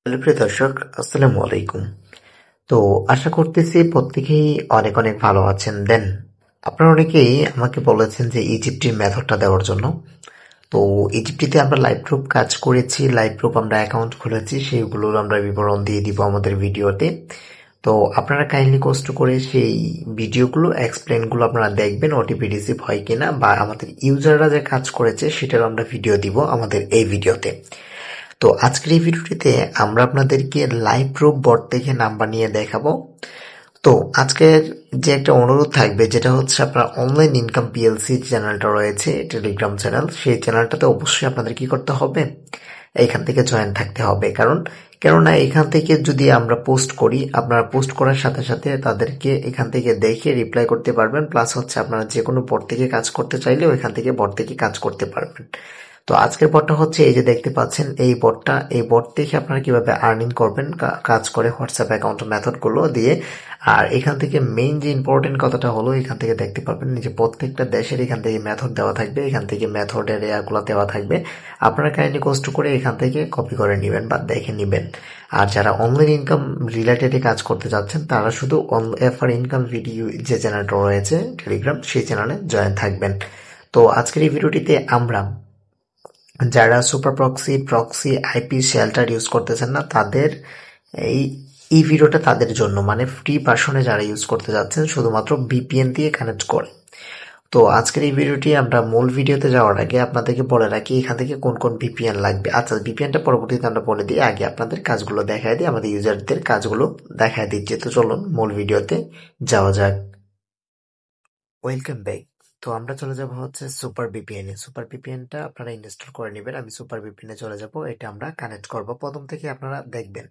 Hello প্রিয় দর্শক, আসসালামু আলাইকুম। তো আশা করতেছি প্রত্যেকেই অনেক অনেক ভালো আছেন। আপনারা অনেকেই আমাকে বলেছেন যে ইজিপ্টির মেথডটা দেওয়ার জন্য। তো ইজিপ্টিতে আমরা লাইভ প্রুফ কাজ করেছি, লাইভ প্রুফ আমরা অ্যাকাউন্ট খুলেছি, সেইগুলোর আমরা বিবরণ দিয়ে দিব আমাদের ভিডিওতে। তো আপনারা কাইন্ডলি কষ্ট করে সেই ভিডিওগুলো এক্সপ্লেনগুলো আপনারা দেখবেন, ওটিপি রিসিভ হয় কিনা, বা আমাদের ইউজাররা যে কাজ করেছে সেটারও আমরা ভিডিও দিব আমাদের এই ভিডিওতে। তো আজকের এই ভিডিওটিতে আমরা আপনাদেরকে লাইভ প্রুফ বট থেকে নাম্বার নিয়ে দেখাবো। তো আজকের যে একটা অনুরোধ থাকবে, যেটা হচ্ছে আপনার অনলাইন ইনকাম পিএলসি চ্যানেলটা রয়েছে, টেলিগ্রাম চ্যানেল, সেই চ্যানেলটাতে অবশ্যই আপনাদের কি করতে হবে, এইখান থেকে জয়েন থাকতে হবে। কেননা এখান থেকে যদি আমরা পোস্ট করি, আপনারা পোস্ট করার সাথে সাথে তাদেরকে এখান থেকে দেখে রিপ্লাই করতে পারবেন, প্লাস হচ্ছে আপনারা যে কোনো বট থেকে কাজ করতে চাইলেও এখান থেকে বট থেকে কাজ করতে পারবেন। তো আজকের বটটা হচ্ছে এই যে দেখতে পাচ্ছেন এই বটটা, এই বট থেকে আপনারা কিভাবে আর্নিং করবেন কাজ করে হোয়াটসঅ্যাপ অ্যাকাউন্ট মেথড গুলো দিয়ে। আর এখান থেকে মেইন যে ইম্পর্টেন্ট কথাটা হলো, এখান থেকে দেখতে পারবেন যে প্রত্যেকটা দেশের এখান থেকে মেথড দেওয়া থাকবে, এখান থেকে মেথডের এগুলো দেওয়া থাকবে। আপনারা কাইন্ডলি কষ্ট করে এখান থেকে কপি করে নেবেন বা দেখে নেবেন। আর যারা অনলাইন ইনকাম রিলেটেড কাজ করতে যাচ্ছেন, তারা শুধু এফআর ইনকাম ভিডিও যে চ্যানেলটা রয়েছে টেলিগ্রাম, সেই চ্যানেলে জয়েন থাকবেন। তো আজকের এই ভিডিওটিতে আমরা যারা super proxy, proxy, IP shelter use করতেছেন না, তাদের এই এই ভিডিওটা তাদের জন্য, মানে ফ্রি ভার্সনে যারা ইউজ করতে যাচ্ছেন শুধুমাত্র ভিপিএন দিয়ে কানেক্ট করে। তো আজকের এই ভিডিওটি আমরা মূল ভিডিওতে যাওয়ার আগে আপনাদেরকে বলে রাখি এখান থেকে কোন কোন ভিপিএন লাগবে। আচ্ছা, ভিপিএনটা পরবর্তীতে আমরা বলে দিই, আগে আপনাদের কাজগুলো দেখায় দিই, আমাদের ইউজারদের কাজগুলো দেখায় দিচ্ছি। তো চলুন মূল ভিডিওতে যাওয়া যাক। Welcome back. তো আমরা চলে যাব হচ্ছে সুপার ভিপিএন এ। সুপার ভিপিএনটা আপনারা ইনস্টল করে নেবেন। আমি সুপার ভিপিএন এ চলে যাব, এটা আমরা কানেক্ট করব। প্রথম থেকে আপনারা দেখবেন।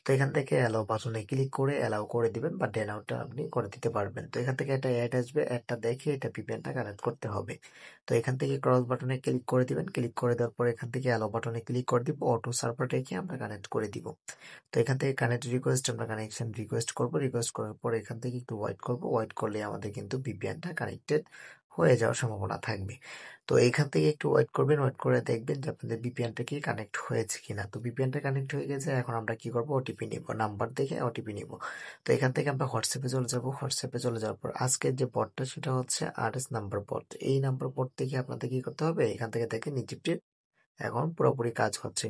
তো এখান থেকে অ্যালাউ বাটনে ক্লিক করে অ্যালাউ করে দিবেন, বা ডেন আউটটা আপনি করে দিতে পারবেন। তো এখান থেকে একটা অ্যাড আসবে, অ্যাডটা দেখে এটা ভিপিএনটা কানেক্ট করতে হবে। তো এখান থেকে ক্রস বাটনে ক্লিক করে দিবেন, ক্লিক করে দেওয়ার পর এখান থেকে অ্যালাউ বাটনে ক্লিক করে দিব, অটো সার্ভার রেখে আমরা কানেক্ট করে দিব। তো এখান থেকে কানেক্ট রিকোয়েস্ট, আমরা কানেকশন রিকোয়েস্ট করব, রিকোয়েস্ট করার পর এখান থেকে একটু ওয়েট করব, ওয়েট করলে আমাদের কিন্তু ভিপিএনটা কানেক্টেড হয়ে যাওয়ার সম্ভাবনা থাকবে। তো এখান থেকে একটু ওয়েট করবেন, ওয়েট করে দেখবেন যে আপনাদের ভিপিএনটা কি কানেক্ট হয়েছে কিনা। তো ভিপিএনটা কানেক্ট হয়ে গেছে, এখন আমরা কি করব, ওটিপি নিব, নাম্বার দেখে ওটিপি নিব। তো এখান থেকে আমরা হোয়াটসঅ্যাপে চলে যাব, হোয়াটসঅ্যাপে চলে যাওয়ার পর আজকের যে বটটা সেটা হচ্ছে আরএস নাম্বার বট। এই নাম্বার বট থেকে আপনাদের কি করতে হবে, এখান থেকে দেখেন ইজিপ্টের এখন পুরোপুরি কাজ হচ্ছে।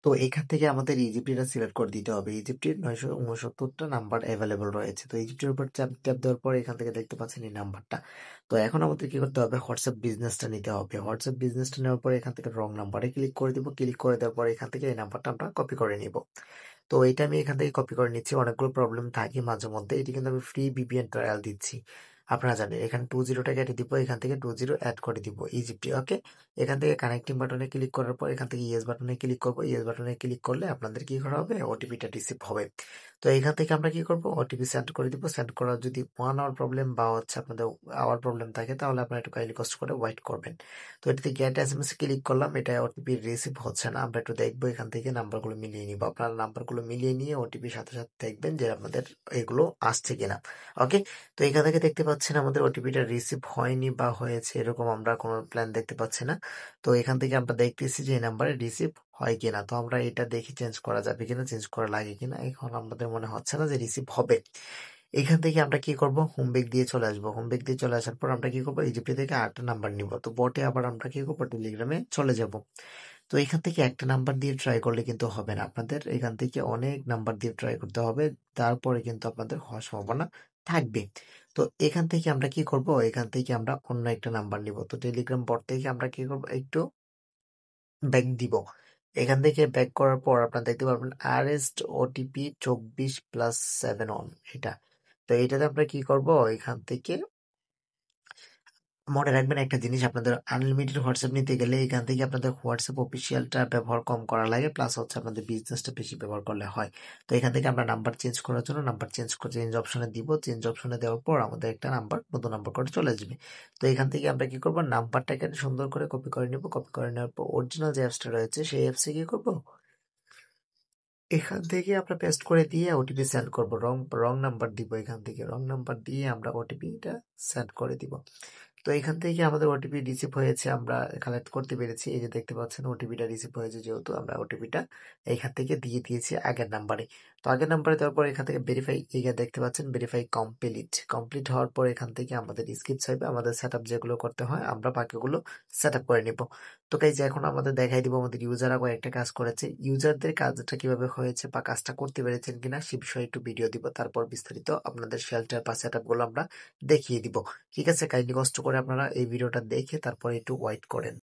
তো এখান থেকে আমাদের ইজিপ্টিটা সিলেক্ট করে দিতে হবে। ইজিপ্টির 969টা নাম্বার অ্যাভেলেবল রয়েছে। তো ইজিপ্টের উপর ট্যাপ দেওয়ার পর এখান থেকে দেখতে পাচ্ছেন এই নাম্বারটা। তো এখন আমাদের কি করতে হবে, হোয়াটসঅ্যাপ বিজনেসটা নিতে হবে। হোয়াটসঅ্যাপ বিজনেসটা নেওয়ার পর এখান থেকে রং নাম্বারে ক্লিক করে দিব, ক্লিক করে দেওয়ার পর এখান থেকে এই নাম্বারটা আমরা কপি করে নিব। তো এটা আমি এখান থেকে কপি করে নিচ্ছি। অনেকগুলো প্রবলেম থাকে মাঝে মধ্যে, এটি কিন্তু আমি ফ্রি ভিপিএন ট্রায়াল দিচ্ছি। আপনারা জানেন এখানে 20টা কেটে দিব, এখান থেকে 20 অ্যাড করে দিব ইজিপ্টি। ওকে, এখান থেকে কানেক্টিং বাটনে ক্লিক করার পর এখান থেকে ইয়েস বাটনে ক্লিক করব। ইয়েস বাটনে ক্লিক করলে আপনাদের কি করা হবে, ওটিপিটা রিসিভ হবে। তো এখান থেকে আমরা কি করব, ওটিপি সেন্ড করে দিব। সেন্ড করার যদি 1 আওয়ার প্রবলেম বা হচ্ছে আপনাদের আওয়ার প্রবলেম থাকে, তাহলে আপনারা একটু কাইন্ডলি কষ্ট করে ওয়েট করবেন। তো এটাতে গেট এসএমএস ক্লিক করলাম, এটা ওটিপি রিসিভ হচ্ছে না। আমরা একটু দেখবো, এখান থেকে নাম্বারগুলো মিলিয়ে নিব। আপনারা নাম্বারগুলো মিলিয়ে নিয়ে ওটিপির সাথে সাথে দেখবেন যে আপনাদের এগুলো আসছে কিনা। ওকে, তো এখান থেকে দেখতে পাচ্ছেন আমাদের ওটিপিটা রিসিভ হয়নি বা হয়েছে, এরকম আমরা কোনো প্ল্যান দেখতে পাচ্ছি না। তো এখান থেকে আমরা দেখতেছি যে এই নাম্বারে রিসিভ হয় কিনা। তো আমরা এটা দেখি চেঞ্জ করা যাবে কিনা, চেঞ্জ করা লাগে কিনা। এখন আমাদের মনে হচ্ছে না যে রিসিভ হবে। এখান থেকে আমরা কি করব, হোম বেক দিয়ে চলে আসবো। হোম বেক দিয়ে চলে আসার পর আমরা কি করবো, ইজিপ্টি থেকে আরেকটা নাম্বার নিব। তো বটে আবার আমরা কি করবো, টেলিগ্রামে চলে যাব। তো এখান থেকে একটা নাম্বার দিয়ে ট্রাই করলে কিন্তু হবে না, আপনাদের এখান থেকে অনেক নাম্বার দিয়ে ট্রাই করতে হবে, তারপরে কিন্তু আপনাদের হওয়ার সম্ভাবনা থাকবে। তো এখান থেকে আমরা কি করব, এখান থেকে আমরা অন্য একটা নাম্বার নিব। তো টেলিগ্রাম বট থেকে আমরা কি করব, একটু ব্যাক দিব। এখান থেকে ব্যাক করার পর আপনারা দেখতে পারবেন আরএস্ট ওটিপি 24+7 এটা। তো এটাতে আমরা কি করব, এখান থেকে মনে রাখবেন একটা জিনিস, আপনাদের আনলিমিটেড হোয়াটসঅ্যাপ নিতে গেলে এখান থেকে আপনাদের হোয়াটসঅ্যাপ অফিসিয়ালটা ব্যবহার কম করা লাগে, প্লাস হচ্ছে আপনাদের বিজনেসটা বেশি ব্যবহার করলে হয়। তো এখান থেকে আমরা নাম্বার চেঞ্জ করার জন্য নাম্বার চেঞ্জ অপশনে দিব। চেঞ্জ অপশনে দেওয়ার পর আমাদের একটা নাম্বার নতুন নাম্বার করে চলে আসবে। তো এখান থেকে আমরা কি করব, নাম্বারটাকে সুন্দর করে কপি করে নিব। কপি করে নেওয়ার পর অরিজিনাল যে অ্যাপসটা রয়েছে সেই অ্যাপসে কি করব, এখান থেকে আমরা পেস্ট করে দিয়ে ওটিপি সেন্ড করব। রং রং নাম্বার দিব, এখান থেকে রং নাম্বার দিয়ে আমরা ওটিপিটা সেন্ড করে দিব। তো এখান থেকে আমাদের ওটিপি রিসিভ হয়েছে, আমরা কালেক্ট করতে পেরেছি। এই যে দেখতে পাচ্ছেন ওটিপিটা রিসিভ হয়েছে, যেহেতু আমরা ওটিপিটা এখান থেকে দিয়ে দিয়েছি আগের নাম্বারে। তো আগের নাম্বারে দেওয়ার পর এখান থেকে ভেরিফাই, এই যে দেখতে পাচ্ছেন ভেরিফাই কমপ্লিট হওয়ার পর এখান থেকে আমাদের স্কিপ চাইবে, আমাদের সেট আপ যেগুলো করতে হয় আমরা বাকিগুলো সেট আপ করে নিব। তো গাইজ এখন আমাদের দেখাই দিব আমাদের ইউজাররা কয়েকটা কাজ করেছে, ইউজারদের কাজটা কিভাবে হয়েছে বা কাজটা করতে পেরেছেন কিনা সে বিষয়ে একটু ভিডিও দিব, তারপর বিস্তারিত আপনাদের শেল্টার বা সেট আপগুলো আমরা দেখিয়ে দিব। ঠিক আছে, কাইন্ডলি কষ্ট করে আপনারা এই ভিডিওটা দেখে তারপরে একটু ওয়েট করেন।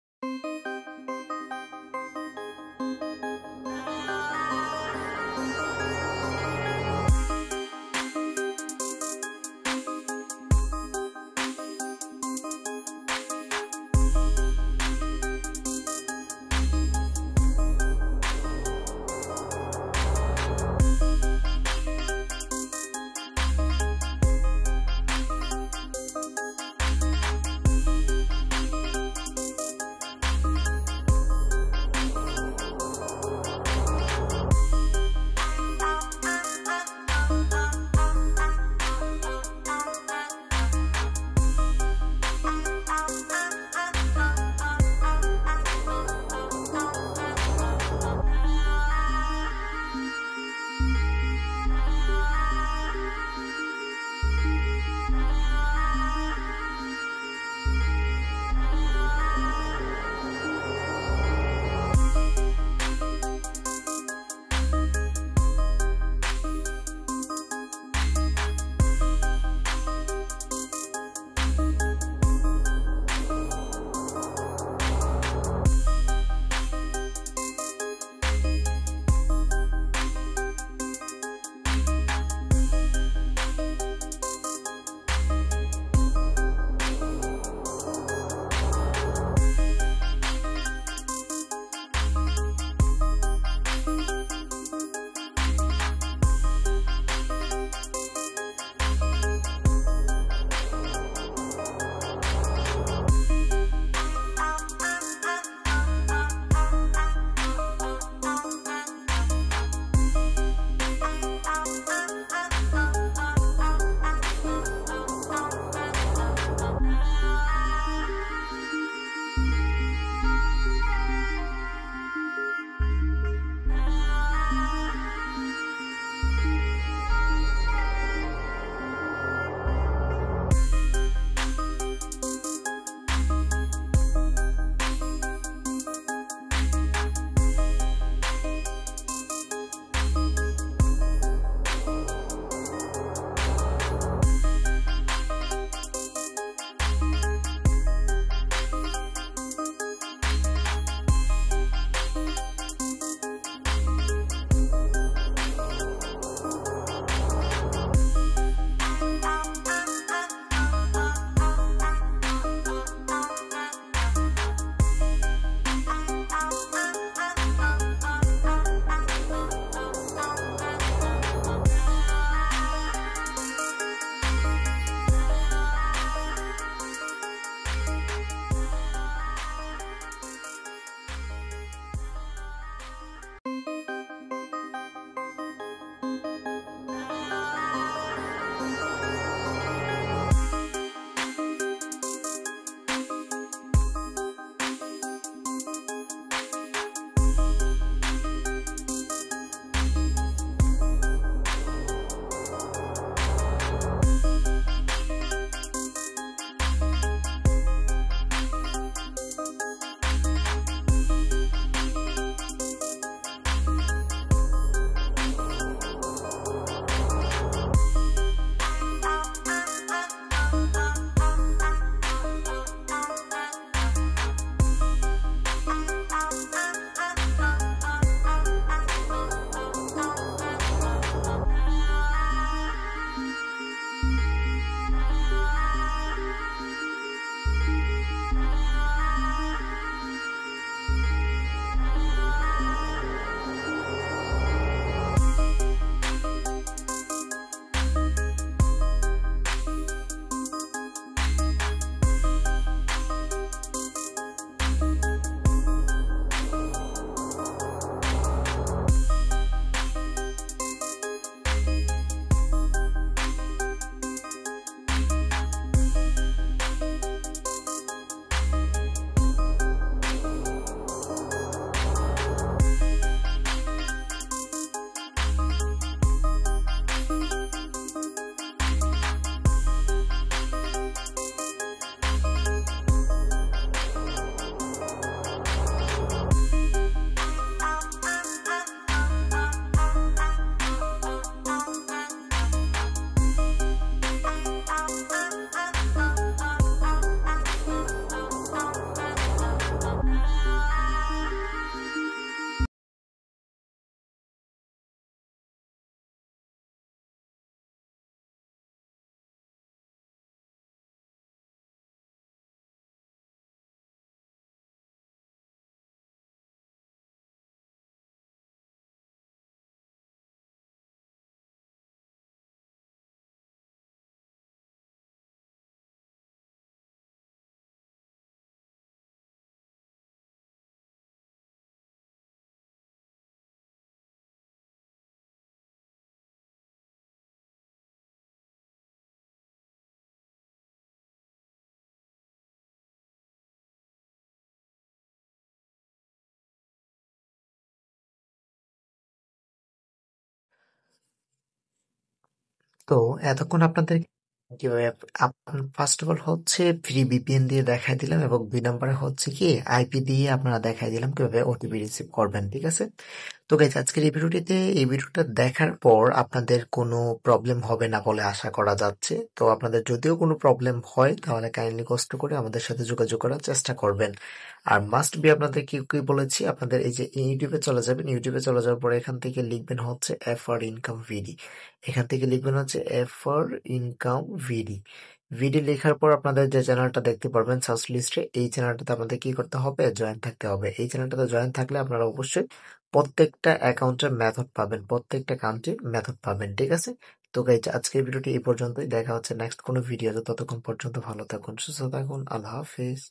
তো এতক্ষণ আপনাদের কিভাবে ফার্স্ট অফ অল হচ্ছে ফ্রি ভিপিএন দিয়ে দেখাই দিলাম এবং 2 নম্বরে হচ্ছে কি আইপি দিয়ে আপনারা দেখাই দিলাম কিভাবে ওটিপি রিসিভ করবেন, ঠিক আছে? তো গাইজ আজকের এই ভিডিওটা দেখার পর আপনাদের কোনো প্রবলেম হবে না বলে আশা করা যাচ্ছে। তো আপনাদের যদিও কোনো প্রবলেম হয় তাহলে কাইন্ডলি কষ্ট করে আমাদের সাথে যোগাযোগ করার চেষ্টা করবেন। আর মাস্ট বি আপনাদের কি কি বলেছি, আপনাদের এই যে ইউটিউবে চলে যাবেন, ইউটিউবে চলে যাওয়ার পরে এখান থেকে লিখবেন হচ্ছে এফ আর ইনকাম ভিডি। এখান থেকে লিখবেন হচ্ছে এফ আর ইনকাম ভিডি। ভিডি লেখার পর আপনাদের যে চ্যানেলটা দেখতে পারবেন সার্চ লিস্টে, এই চ্যানেলটাতে আপনাদের কি করতে হবে, জয়েন থাকতে হবে। এই চ্যানেলটাতে জয়েন থাকলে আপনারা অবশ্যই প্রত্যেকটা অ্যাকাউন্টের মেথড পাবেন, প্রত্যেকটা কান্ট্রির মেথড পাবেন, ঠিক আছে? তো গাইজ আজকের ভিডিওটি এই পর্যন্তই, দেখা হচ্ছে নেক্সট কোনো ভিডিওতে। ততক্ষণ পর্যন্ত ভালো থাকুন, সুস্থ থাকুন, আল্লাহ হাফেজ।